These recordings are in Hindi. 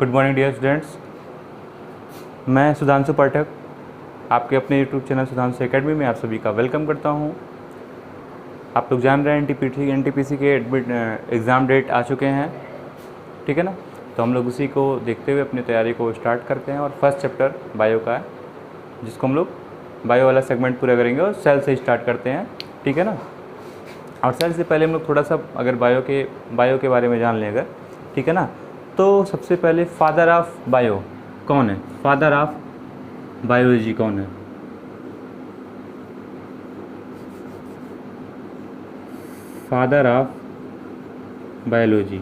गुड मॉर्निंग डियर स्टूडेंट्स, मैं सुधांशु पाठक आपके अपने यूट्यूब चैनल सुधांशु एकेडमी में आप सभी का वेलकम करता हूं। आप लोग जान रहे हैं एनटीपीसी के एग्ज़ाम डेट आ चुके हैं, ठीक है ना। तो हम लोग उसी को देखते हुए अपनी तैयारी को स्टार्ट करते हैं और फर्स्ट चैप्टर बायो का है, जिसको हम लोग बायो वाला सेगमेंट पूरा करेंगे और सेल से स्टार्ट करते हैं, ठीक है ना। और सेल से पहले हम लोग थोड़ा सा अगर बायो के बारे में जान लें अगर, ठीक है ना। तो सबसे पहले फादर ऑफ बायो कौन है? फादर ऑफ बायोलॉजी कौन है? Father of biology,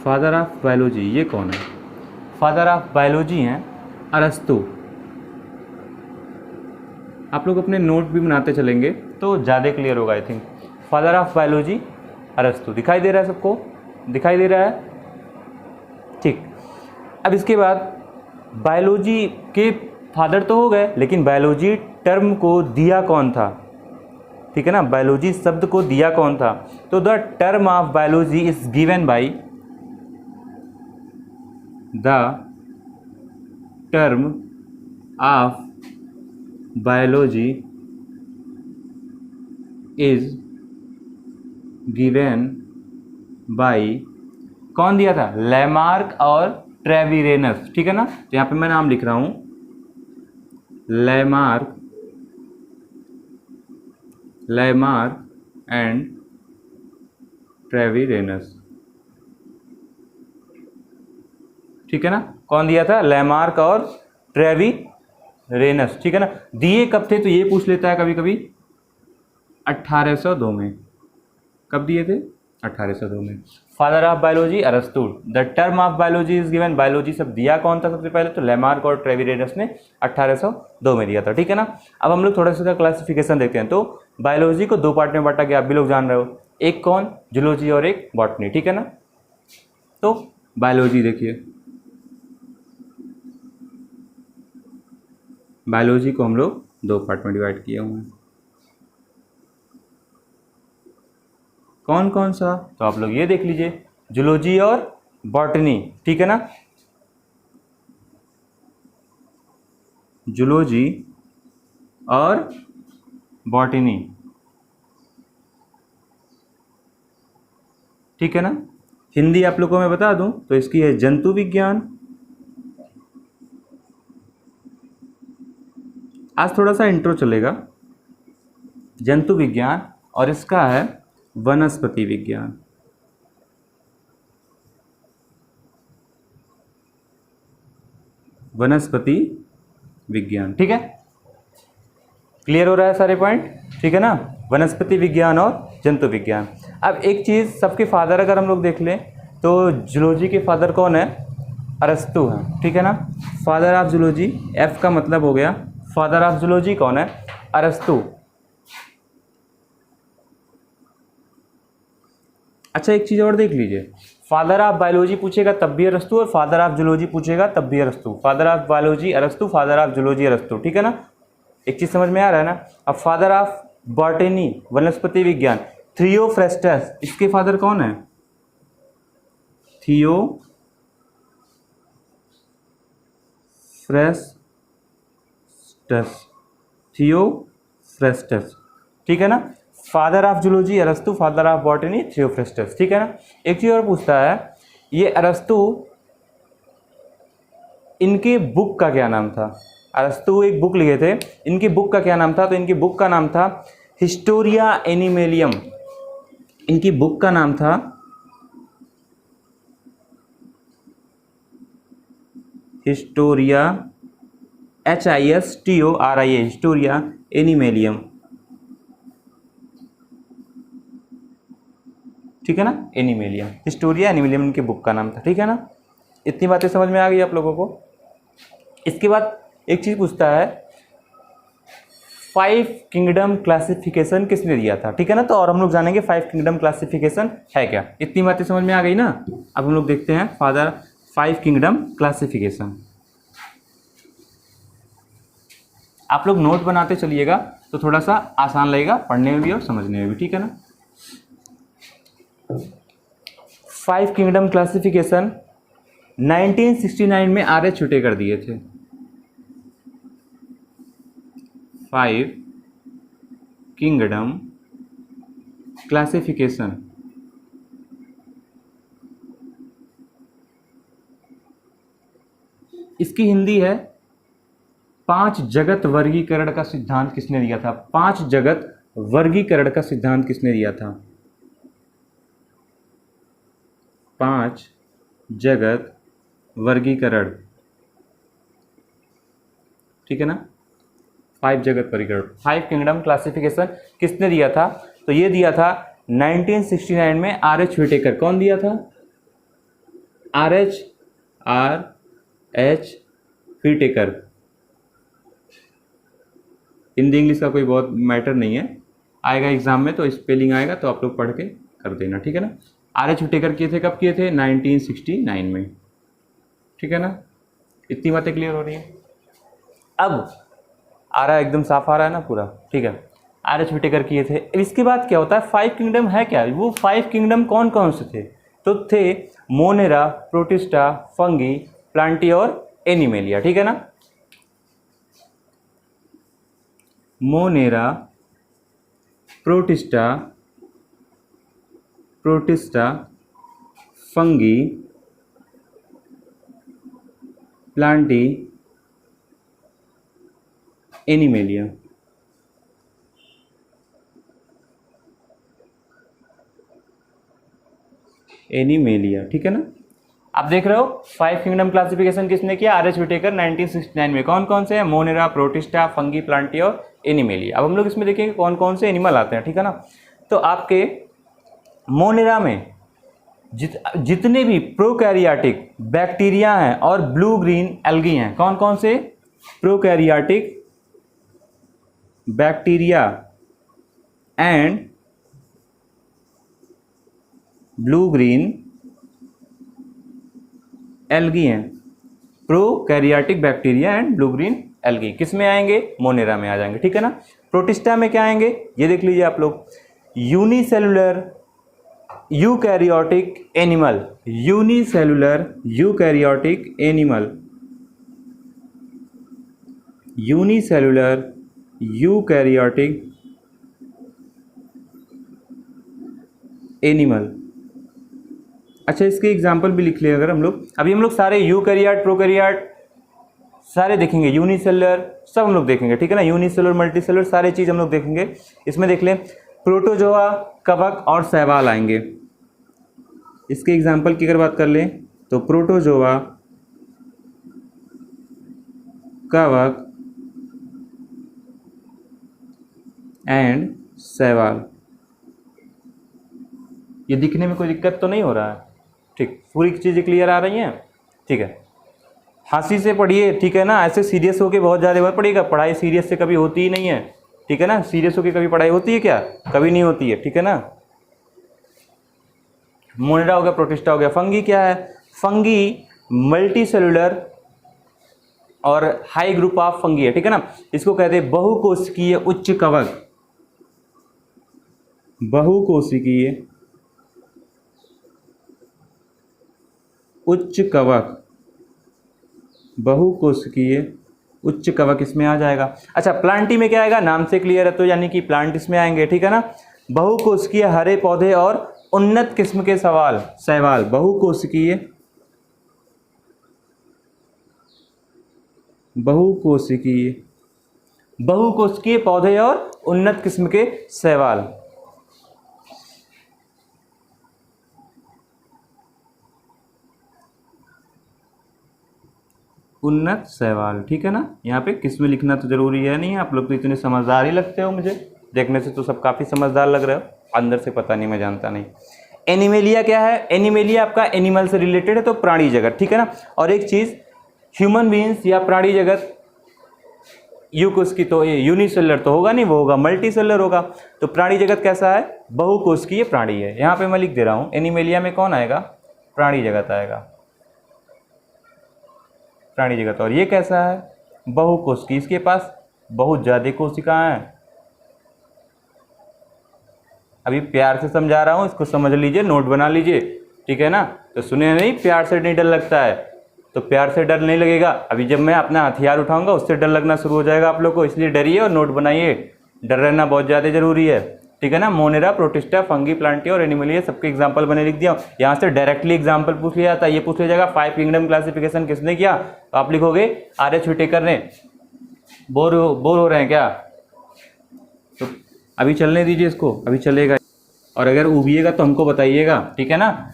father of biology ये कौन है? फादर ऑफ बायोलॉजी हैं अरस्तु। आप लोग अपने नोट भी बनाते चलेंगे तो ज़्यादा क्लियर होगा I think. Father of biology अरस्तु। दिखाई दे रहा है सबको? दिखाई दे रहा है, ठीक। अब इसके बाद बायोलॉजी के फादर तो हो गए, लेकिन बायोलॉजी टर्म को दिया कौन था? ठीक है ना, बायोलॉजी शब्द को दिया कौन था? तो the term of biology is given by the term of biology is given by कौन दिया था? लैमार्क और ट्रेविरेनस, ठीक है ना। तो यहाँ पे मैं नाम लिख रहा हूँ, लैमार्क एंड ट्रेविरेनस, ठीक है ना। कौन दिया था? लैमार्क और ट्रेविरेनस, ठीक है ना। दिए कब थे? तो ये पूछ लेता है कभी कभी, 1802 में। कब दिए थे? 1802 में। फादर ऑफ बायोलॉजी अरस्तु। The term of biology is given, biology सब दिया कौन था सबसे पहले? तो लैमार्क और ट्रेविरेनस ने 1802 में दिया था, ठीक है ना। अब हम लोग थोड़ा सा क्लासिफिकेशन देखते हैं। तो बायोलॉजी को दो पार्ट में बांटा गया, आप भी लोग जान रहे हो, एक कौन? जूलॉजी और एक बॉटनी, ठीक है ना। तो बायोलॉजी देखिए, बायोलॉजी को हम लोग दो पार्ट में डिवाइड किए हुए हैं। कौन कौन सा? तो आप लोग ये देख लीजिए, जूलॉजी और बॉटनी, ठीक है ना। जूलॉजी और बॉटनी, ठीक है ना। हिंदी आप लोगों को मैं बता दूं तो इसकी है जंतु विज्ञान। आज थोड़ा सा इंट्रो चलेगा, जंतु विज्ञान, और इसका है वनस्पति विज्ञान। वनस्पति विज्ञान, ठीक है। क्लियर हो रहा है सारे पॉइंट, ठीक है ना। वनस्पति विज्ञान और जंतु विज्ञान। अब एक चीज़, सबके फादर अगर हम लोग देख लें तो जूलॉजी के फादर कौन है? अरस्तु हैं, ठीक है ना। फादर ऑफ जूलॉजी, एफ का मतलब हो गया फादर ऑफ जूलॉजी कौन है? अरस्तु। अच्छा एक चीज़ और देख लीजिए, फादर ऑफ बायोलॉजी पूछेगा तब भी अरस्तु, और फादर ऑफ जूलॉजी पूछेगा तब भी अरस्तु। फादर ऑफ बायोलॉजी अरस्तु, फादर ऑफ जूलॉजी अरस्तु, ठीक है ना। एक चीज़ समझ में आ रहा है ना। अब फादर ऑफ बॉटनी वनस्पति विज्ञान, थियोफ्रेस्टस, इसके फादर कौन है? थियोफ्रेस्टस, ठीक है ना। फादर ऑफ जूलॉजी अरस्तु, फादर ऑफ बॉटनी थियोफ्रेस्टस, ठीक है ना। एक चीज़ और पूछता है, ये अरस्तु, इनके बुक का क्या नाम था? अरस्तु एक बुक लिखे थे, इनकी बुक का क्या नाम था? तो इनकी बुक का नाम था हिस्टोरिया एनिमेलियम। इनकी बुक का नाम था हिस्टोरिया, HISTORIA, हिस्टोरिया एनिमेलियम, ठीक है ना। एनिमेलियम, हिस्टोरिया एनिमेलियम इनकी बुक का नाम था, ठीक है ना। इतनी बातें समझ में आ गई आप लोगों को। इसके बाद एक चीज़ पूछता है, 5 किंगडम क्लासिफिकेशन किसने दिया था? ठीक है ना। तो और हम लोग जानेंगे 5 किंगडम क्लासिफिकेशन है क्या। इतनी बातें समझ में आ गई ना। अब हम लोग देखते हैं फादर 5 किंगडम क्लासिफिकेशन। आप लोग नोट बनाते चलिएगा तो थोड़ा सा आसान लगेगा पढ़ने में भी और समझने में भी, ठीक है ना। 5 किंगडम क्लासिफिकेशन 1969 में आर्य छुटे कर दिए थे। 5 किंगडम क्लासिफिकेशन इसकी हिंदी है 5 जगत वर्गीकरण का सिद्धांत किसने दिया था? 5 जगत वर्गीकरण का सिद्धांत किसने दिया था? 5 जगत वर्गीकरण, ठीक है ना? 5 जगत वर्गीकरण, 5 किंगडम क्लासिफिकेशन किसने दिया था? तो ये दिया था 1969 में आर एच व्हिटेकर। कौन दिया था? R H Whittaker. Hindi English का कोई बहुत मैटर नहीं है, आएगा एग्जाम में तो स्पेलिंग आएगा तो आप लोग पढ़ के कर देना, ठीक है ना? आर एच व्हिटेकर किए थे, कब किए थे? 1969 में, ठीक है ना? इतनी बातें क्लियर हो रही है? अब आ रहा है, एकदम साफ आ रहा है ना पूरा, ठीक है? आर एच व्हिटेकर किए थे। इसके बाद क्या होता है? 5 किंगडम है क्या? वो 5 किंगडम कौन कौन से थे? तो थे मोनेरा, प्रोटिस्टा, फंगी, प्लांटी और एनिमेलिया, ठीक है ना? Monera, protista, fungi, Plantae, animalia. ठीक है ना? आप देख रहे हो 5 किंगडम क्लासिफिकेशन किसने किया? आर एच व्हिटेकर 1969 में। कौन कौन से हैं? मोनेरा, प्रोटिस्टा, फंगी, प्लांटी और एनिमेलिया। अब हम लोग इसमें देखेंगे कौन कौन से एनिमल आते हैं, ठीक है ना? तो आपके मोनेरा में जितने भी प्रोकैरियोटिक बैक्टीरिया हैं और ब्लू ग्रीन एल्गी हैं, कौन कौन से? Prokaryotic bacteria and blue green algae हैं। Prokaryotic bacteria and blue green algae किस में आएंगे? मोनेरा में आ जाएंगे, ठीक है ना? प्रोटिस्टा में क्या आएंगे? ये देख लीजिए आप लोग, unicellular eukaryotic animal, unicellular eukaryotic animal, unicellular eukaryotic animal. अच्छा, इसके एग्जाम्पल भी लिख लिए अगर हम लोग। अभी हम लोग सारे यूकैरियोट, प्रोकैरियोट सारे देखेंगे, यूनिसेलुलर सब हम लोग देखेंगे, ठीक है ना? यूनिसेलुलर, मल्टीसेलुलर सारे चीज़ हम लोग देखेंगे। इसमें देख लें, प्रोटोजोआ, कवक और शैवाल आएंगे। इसके एग्जाम्पल की अगर बात कर लें तो प्रोटोजोआ, कवक एंड शैवाल। ये दिखने में कोई दिक्कत तो नहीं हो रहा है? ठीक, पूरी चीज़ें क्लियर आ रही हैं? ठीक है, हंसी से पढ़िए, ठीक है ना? ऐसे सीरियस होके बहुत ज़्यादा बार पढ़िएगा। पढ़ाई सीरियस से कभी होती ही नहीं है, ठीक है ना? सीरियस होके कभी पढ़ाई होती है क्या? कभी नहीं होती है, ठीक है ना? मोनेरा हो गया, प्रोटिस्टा हो गया। फंगी क्या है? फंगी मल्टी सेलुलर और हाई ग्रुप ऑफ फंगी है, ठीक है ना? इसको कहते हैं बहुकोशिकीय उच्च कवक, बहुकोशिकीय उच्च कवक, बहुकोशिकीय उच्च कवक इसमें आ जाएगा। अच्छा, प्लांटी में क्या आएगा? नाम से क्लियर है तो, यानी कि प्लांट इसमें आएंगे, ठीक है ना? बहुकोशिकीय हरे पौधे और उन्नत किस्म के शैवाल, बहुकोशिकीय पौधे और उन्नत किस्म के शैवाल। उन्नत शैवाल, ठीक है ना? यहाँ पे किस्में लिखना तो जरूरी है नहीं है। आप लोग तो इतने समझदार ही लगते हो, मुझे देखने से तो सब काफ़ी समझदार लग रहे हो, अंदर से पता नहीं, मैं जानता नहीं। एनिमेलिया क्या है? एनिमेलिया आपका एनिमल से रिलेटेड है, तो प्राणी जगत, ठीक है ना? और एक चीज़, ह्यूमन बींग्स या प्राणी जगत, यूकोशिकीय तो ये यूनिसेलुलर तो होगा नहीं, वो होगा मल्टी सेलुलर होगा। तो प्राणी जगत कैसा है? बहुकोशिकीय प्राणी है। यहाँ पे मैं लिख दे रहा हूँ, एनिमेलिया में कौन आएगा? प्राणी जगत आएगा, प्राणी जगत। और ये कैसा है? बहुकोशिकीय, इसके पास बहुत ज़्यादा कोशिकाएं हैं। अभी प्यार से समझा रहा हूँ, इसको समझ लीजिए, नोट बना लीजिए, ठीक है ना। तो सुने नहीं, प्यार से नहीं डर लगता है, तो प्यार से डर नहीं लगेगा। अभी जब मैं अपना हथियार उठाऊंगा उससे डर लगना शुरू हो जाएगा आप लोग को, इसलिए डरिए और नोट बनाइए। डर रहना बहुत ज़्यादा जरूरी है, ठीक है ना। मोनेरा, प्रोटिस्टा, फंगी, प्लांटिया और एनिमलिया सबके एग्जाम्पल मैंने लिख दिया। यहाँ से डायरेक्टली एग्जाम्पल पूछ लिया था, ये पूछ लिया जाएगा 5 किंगडम क्लासिफिकेशन किसने किया, तो आप लिखोगे आर.एच. व्हिटेकर ने। बोर हो रहे हैं क्या? तो अभी चलने दीजिए इसको, अभी चलेगा। और अगर उबिएगा तो हमको बताइएगा, ठीक है ना।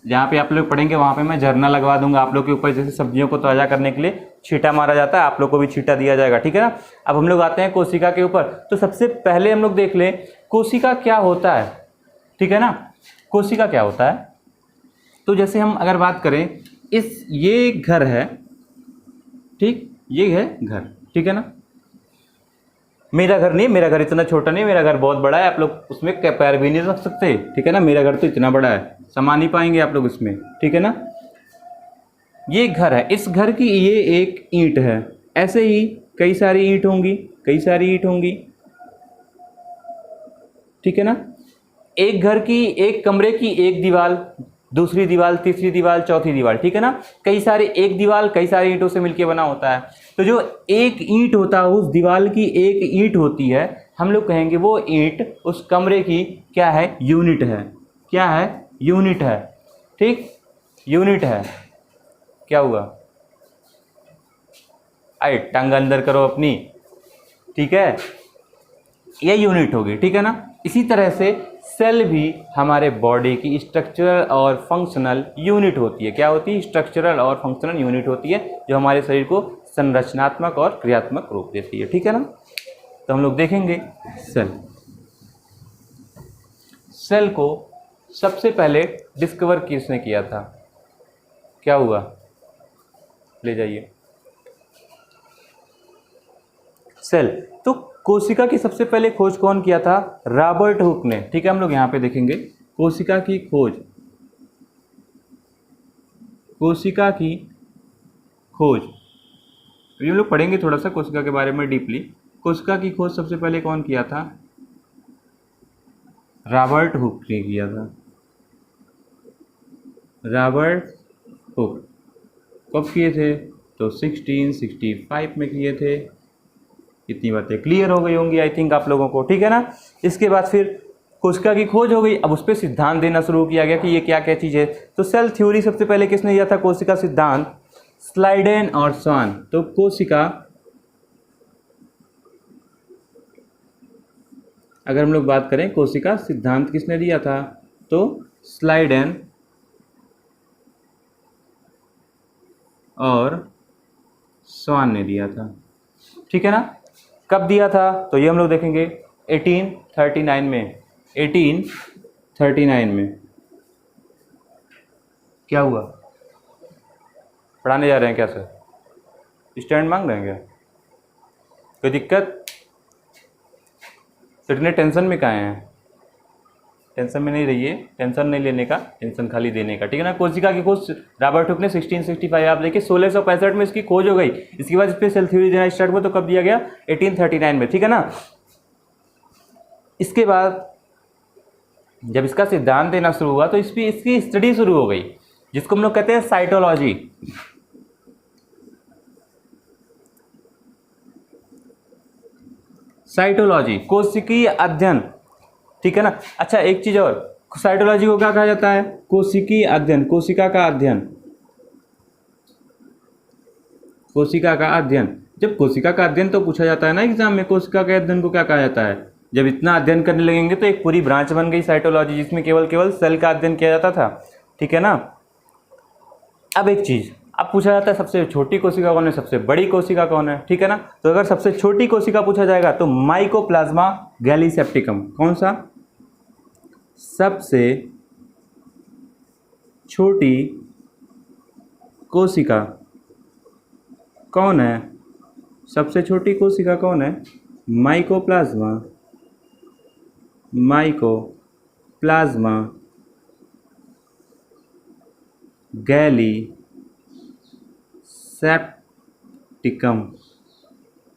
जहाँ पे आप लोग पढ़ेंगे वहाँ पे मैं झरना लगवा दूंगा आप लोग के ऊपर, जैसे सब्जियों को ताज़ा करने के लिए छींटा मारा जाता है, आप लोग को भी छींटा दिया जाएगा, ठीक है ना। अब हम लोग आते हैं कोशिका के ऊपर। तो सबसे पहले हम लोग देख लें कोशिका क्या होता है, ठीक है ना। कोशिका क्या होता है, तो जैसे हम अगर बात करें, ये घर है, ठीक, ये है घर, ठीक है ना। मेरा घर नहीं, मेरा घर इतना छोटा नहीं, मेरा घर बहुत बड़ा है, आप लोग उसमें पैर भी नहीं रख सकते, ठीक है ना। मेरा घर तो इतना बड़ा है, समा नहीं पाएंगे आप लोग इसमें, ठीक है ना। ये घर है, इस घर की ये एक ईंट है, ऐसे ही कई सारी ईंट होंगी, कई सारी ईंट होंगी, ठीक है ना। एक घर की, एक कमरे की एक दीवार, दूसरी दीवार, तीसरी दीवार, चौथी दीवार, ठीक है ना। कई सारे, एक दीवार कई सारी ईंटों से मिलकर बना होता है। तो जो एक ईंट होता है, उस दीवार की एक ईंट होती है, हम लोग कहेंगे वो ईंट उस कमरे की क्या है, यूनिट है। क्या है, यूनिट है, ठीक, यूनिट है। क्या हुआ, आई टंग अंदर करो अपनी, ठीक है, ये यूनिट होगी, ठीक है ना। इसी तरह से सेल भी हमारे बॉडी की स्ट्रक्चरल और फंक्शनल यूनिट होती है। क्या होती है, स्ट्रक्चरल और फंक्शनल यूनिट होती है, जो हमारे शरीर को संरचनात्मक और क्रियात्मक रूप देती है, ठीक है ना। तो हम लोग देखेंगे सेल। सेल को सबसे पहले डिस्कवर किसने किया था, क्या हुआ, ले जाइए सेल। तो कोशिका की सबसे पहले खोज कौन किया था, रॉबर्ट हुक ने, ठीक है। हम लोग यहाँ पे देखेंगे कोशिका की खोज, कोशिका की खोज, ये हम लोग पढ़ेंगे थोड़ा सा कोशिका के बारे में डीपली। कोशिका की खोज सबसे पहले कौन किया था, रॉबर्ट हुक ने किया था, रॉबर्ट हुक। कब किए थे, तो 1665 में किए थे। इतनी बातें क्लियर हो गई होंगी आई थिंक आप लोगों को, ठीक है ना। इसके बाद फिर कोशिका की खोज हो गई, अब उस पर सिद्धांत देना शुरू किया गया कि ये क्या क्या चीज़ है। तो सेल थ्योरी सबसे पहले किसने दिया था, कोशिका सिद्धांत, स्लाइडेन और स्वान। तो कोशिका, अगर हम लोग बात करें कोशिका सिद्धांत किसने दिया था, तो स्लाइडेन और स्वान ने दिया था, ठीक है ना। कब दिया था, तो ये हम लोग देखेंगे 1839 में। 1839 में क्या हुआ, पढ़ाने जा रहे हैं क्या सर, स्टैंड मांग रहे हैं क्या, कोई दिक्कत, तो इतने टेंशन में कहाँ हैं, टेंशन में नहीं रहिए, टेंशन नहीं लेने का, टेंशन खाली देने का, ठीक है ना। कोशिका की खोज रॉबर्ट हुक ने 1665, आप देखिए 1665 में इसकी खोज हो गई। इसके बाद इस पर सेल थ्योरी देना स्टार्ट हुआ, तो कब दिया गया, 1839 में, ठीक है ना। इसके बाद जब इसका सिद्धांत देना शुरू हुआ, तो इसकी स्टडी शुरू हो गई, जिसको हम लोग कहते हैं साइटोलॉजी। साइटोलॉजी, कोशिकीय अध्ययन, ठीक है ना। अच्छा एक चीज और, साइटोलॉजी को क्या कहा जाता है, कोशिकीय अध्ययन, कोशिका का अध्ययन, कोशिका का अध्ययन। जब कोशिका का अध्ययन तो पूछा जाता है ना एग्जाम में, कोशिका के अध्ययन को क्या कहा जाता है। जब इतना अध्ययन करने लगेंगे तो एक पूरी ब्रांच बन गई साइटोलॉजी, जिसमें केवल सेल का अध्ययन किया जाता था, ठीक है ना। अब एक चीज, अब पूछा जाता है सबसे छोटी कोशिका कौन है, सबसे बड़ी कोशिका कौन है, ठीक है ना। तो अगर सबसे छोटी कोशिका पूछा जाएगा तो माइकोप्लाज्मा गैलीसेप्टिकम। कौन सा, सबसे छोटी कोशिका कौन है, सबसे छोटी कोशिका कौन है, माइकोप्लाज्मा, माइकोप्लाज्मा गैलीसेप्टिकम।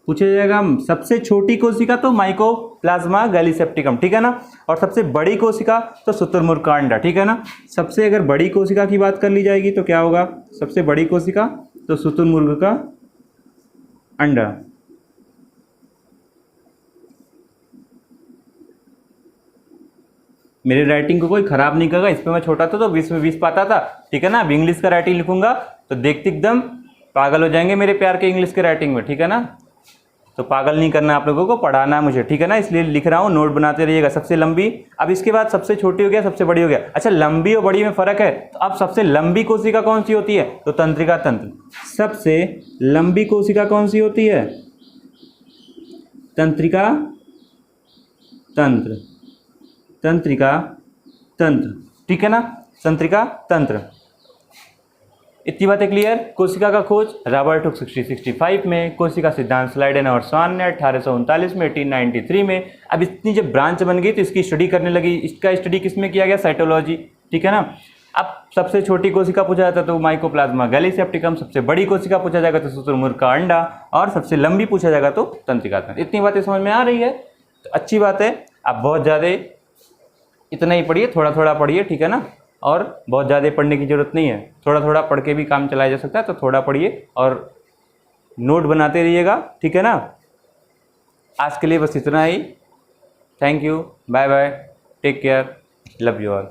पूछा जाएगा सबसे छोटी कोशिका, तो माइको प्लाज्मा गैलीसेप्टिकम, ठीक है ना। और सबसे बड़ी कोशिका तो शुतुरमुर्ग का अंडा, ठीक है ना। सबसे अगर बड़ी कोशिका की बात कर ली जाएगी तो क्या होगा, सबसे बड़ी कोशिका तो शुतुरमुर्ग का अंडा। मेरी राइटिंग को कोई ख़राब नहीं करेगा, इस पर मैं छोटा था तो 20 में 20 पाता था, ठीक है ना। अब इंग्लिश का राइटिंग लिखूंगा तो देखते एकदम पागल हो जाएंगे मेरे प्यार के इंग्लिश के राइटिंग में, ठीक है ना। तो पागल नहीं करना आप लोगों को, पढ़ाना मुझे, ठीक है ना, इसलिए लिख रहा हूँ, नोट बनाते रहिएगा। सबसे लंबी, अब इसके बाद सबसे छोटी हो गया, सबसे बड़ी हो गया। अच्छा, लंबी और बड़ी में फ़र्क है, तो अब सबसे लंबी कोशिका कौन सी होती है, तो तंत्रिका तंत्र। सबसे लंबी कोशिका कौन सी होती है, तंत्रिका तंत्र, तंत्रिका तंत्र, ठीक है ना, तंत्रिका तंत्र। इतनी बातें क्लियर। कोशिका का खोज रॉबर्ट हुक 1665 में, कोशिका सिद्धांत स्लाइडेन और स्वान ने 1839 में, 1893 में। अब इतनी जब ब्रांच बन गई तो इसकी स्टडी करने लगी। इसका स्टडी किसमें किया गया, साइटोलॉजी, ठीक है ना। अब सबसे छोटी कोशिका पूछा जाता तो माइकोप्लाज्मा गैलीसेप्टिकम, सबसे बड़ी कोशिका पूछा जाएगा तो शुतुरमुर्ग का अंडा, और सबसे लंबी पूछा जाएगा तो तंत्रिका तंत्र। इतनी बातें समझ में आ रही है तो अच्छी बात है। आप बहुत ज़्यादा इतना ही पढ़िए, थोड़ा थोड़ा पढ़िए, ठीक है ना। और बहुत ज़्यादा पढ़ने की ज़रूरत नहीं है, थोड़ा थोड़ा पढ़ के भी काम चलाया जा सकता है, तो थोड़ा पढ़िए और नोट बनाते रहिएगा, ठीक है ना। आज के लिए बस इतना ही। Thank you, bye bye, take care, love you all.